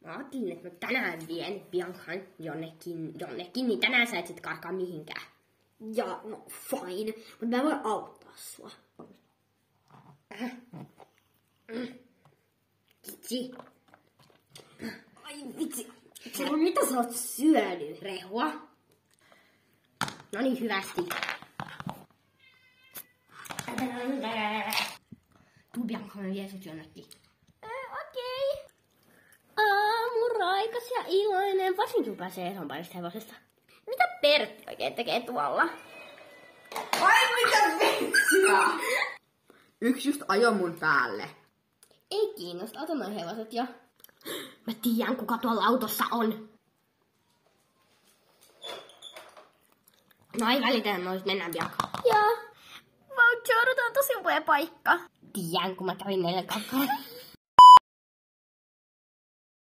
Mä ajattelin, että mä tänään vien Biancan jonnekin, niin tänään sä et sit karkaa mihinkään. Ja, no fine. Mutta mä voin auttaa sua. Vitsi. Ai vitsi. Mitä sä oot syönyt? Rehua. No niin, hyvästi. Tuu Bianca, mä vien sut jonnekin. Okei. Aamuraikas ja iloinen, varsinkin kun pääsee eroon parista hevosesta. Mitä Pertti oikein tekee tuolla? Ai mitä vitsiä! Yksi just ajoi mun päälle. Ei kiinnosta, ota noin hevoset jo. Mä tiedän, kuka tuolla autossa on. No ei välitä, nois mennään Bianca. Joo. Voucher, tää on tosi upea paikka. Tiedän, kun mä kävin 4 kakkaa.